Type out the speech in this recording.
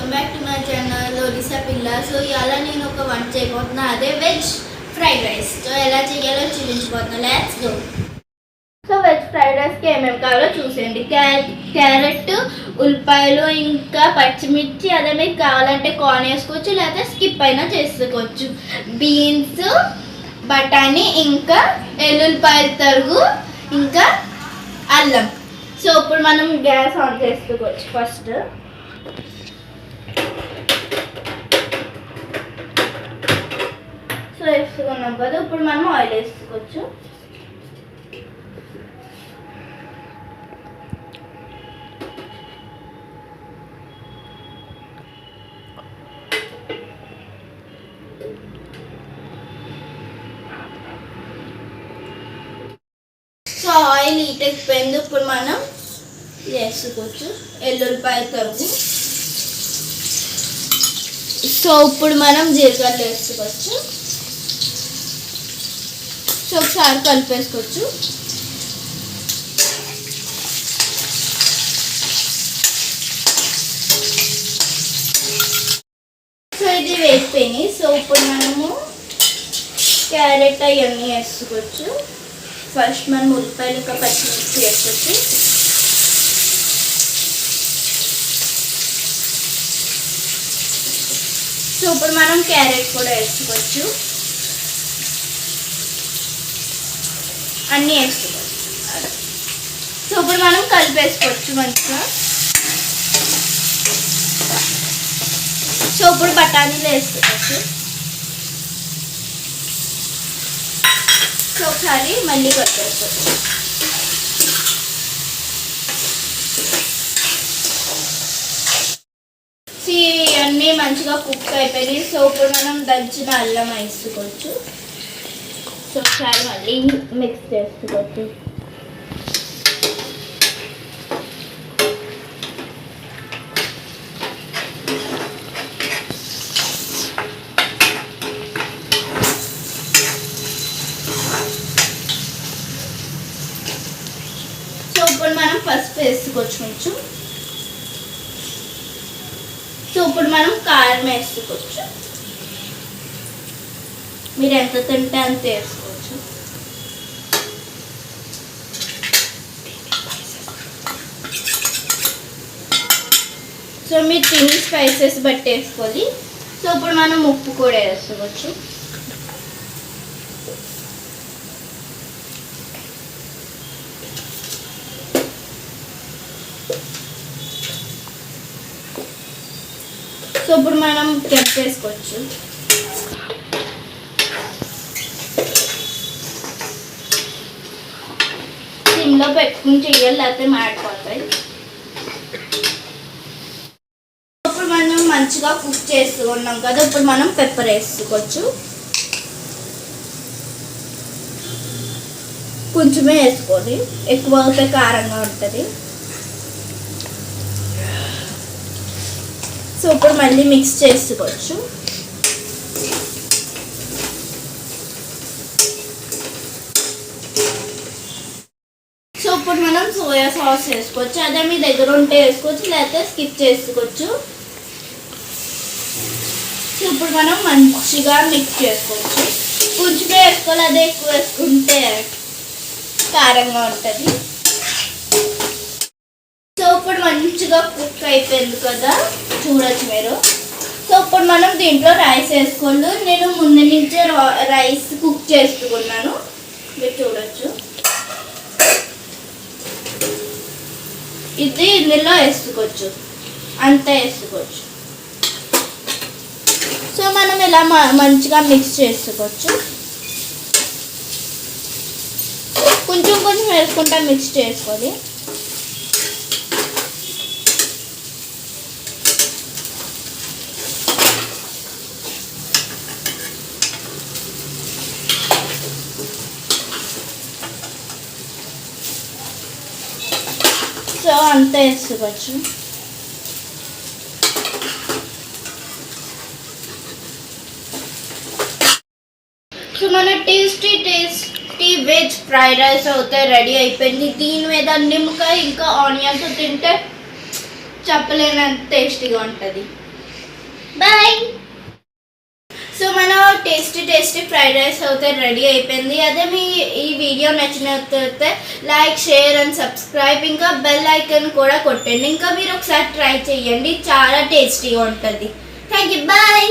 Welcome back to my channel Odisha పిల్ల. So ఇవాళ నేను ఒక వంట చేయబోతున్నా, అదే వెజ్ ఫ్రైడ్ రైస్. సో ఎలా చేయాలో చూపించబోతున్నా, let's go. So veg fried రైస్కి ఏమేమి కావాలో చూసేయండి. క్యారెట్, ఉల్లిపాయలు, ఇంకా పచ్చిమిర్చి, అదే మీకు కావాలంటే కార్న్ వేసుకోవచ్చు, లేకపోతే స్కిప్ అయినా చేసుకోవచ్చు. బీన్స్, బఠానీ, ఇంకా ఎల్లుల్లిపాయల తరుగు, ఇంకా అల్లం. సో ఇప్పుడు మనం గ్యాస్ ఆన్ చేసుకోవచ్చు. ఫస్ట్ సో వేసుకున్నాం కదా, ఇప్పుడు మనం ఆయిల్ వేసుకోవచ్చు. సో ఆయిల్ హీట్ అయిపోయింది, ఇప్పుడు మనం వేసుకోవచ్చు ఎల్లుల్లిపాయ తరుగు. సో ఇప్పుడు మనం జీలకర్ర వేసుకోవచ్చు. సో ఒకసారి కలిపేసుకోవచ్చు. సో ఇది వేసిపోయినాయి. సో ఇప్పుడు మనము క్యారెట్ అవన్నీ వేసుకోవచ్చు. ఫస్ట్ మనం ఉల్లిపాయలు ఇంకా పచ్చిమిర్చి వేసుకోవచ్చు. సో ఇప్పుడు మనం క్యారెట్ కూడా వేసుకోవచ్చు. అన్నీ వేసుకోవచ్చు. సో ఇప్పుడు మనం కలిపేసుకోవచ్చు మంచిగా. సో ఇప్పుడు బఠానీలు వేసుకోవచ్చు. సో ఒకసారి మళ్ళీ కలిపేసుకోవచ్చు. అన్నీ మంచిగా కుక్ అయిపోయినాయి. సో ఇప్పుడు మనం దంచిన అల్లం వేసుకోవచ్చు. సో ఒకసారి మళ్ళీ మిక్స్ చేసుకోవచ్చు. సో ఇప్పుడు మనం పసుపు వేసుకోవచ్చు కొంచెం. సో ఇప్పుడు మనం కారం వేసుకోవచ్చు. మీరు ఎంత తింటే అంత వేసుకోవచ్చు. సో మీరు తిని స్పైసెస్ బట్టి వేసుకోవాలి. సో ఇప్పుడు మనం ఉప్పు కూడా వేసుకోవచ్చు. సో ఇప్పుడు మనం వేసుకోవచ్చు. సిమ్లో పెట్టుకుని చెయ్యాలి, లేకపోతే మాడిపోతాయి. ఇప్పుడు మనం మంచిగా కుక్ చేసుకున్నాం కదా, ఇప్పుడు మనం పెప్పర్ వేసుకోవచ్చు. కొంచెమే వేసుకోవాలి, ఎక్కువ అయితే కారంగా ఉంటుంది. సో ఇప్పుడు మళ్ళీ మిక్స్ చేసుకోవచ్చు. సో ఇప్పుడు మనం సోయా సాస్ వేసుకోవచ్చు. అదే మీ దగ్గర ఉంటే వేసుకోవచ్చు, లేకపోతే స్కిప్ చేసుకోవచ్చు. సో ఇప్పుడు మనం మంచిగా మిక్స్ చేసుకోవచ్చు. కొంచెం వేసుకోవాలి, అదే ఎక్కువ వేసుకుంటే కారంగా ఉంటుంది. సో ఇప్పుడు మంచిగా కుక్ అయిపోయింది కదా, చూడొచ్చు మీరు. సో ఇప్పుడు మనం దీంట్లో రైస్ వేసుకోండి. నేను ముందు నుంచే రైస్ కుక్ చేసుకున్నాను, మీరు చూడొచ్చు. ఇది ఇందులో వేసుకోవచ్చు, అంతా వేసుకోవచ్చు. సో మనం ఇలా మంచిగా మిక్స్ చేసుకోవచ్చు. కొంచెం కొంచెం వేసుకుంటా మిక్స్ చేసుకోవాలి. సో అంతా వేసుకోవచ్చు. సో మన టేస్టీ వెజ్ ఫ్రైడ్ రైస్ అయితే రెడీ అయిపోయింది. దీని మీద నిమ్మకాయ ఇంకా ఆనియన్స్ తింటే చెప్పలేనంత టేస్టీగా ఉంటుంది. బాయ్. సో మన టేస్టీ ఫ్రైడ్ రైస్ అయితే రెడీ అయిపోయింది. అదే మీ ఈ వీడియో నచ్చినట్లయితే లైక్, షేర్ అండ్ సబ్స్క్రైబ్, ఇంకా బెల్ ఐకాన్ కూడా కొట్టండి. ఇంకా మీరు ఒకసారి ట్రై చేయండి, చాలా టేస్టీగా ఉంటుంది. Thank you, bye.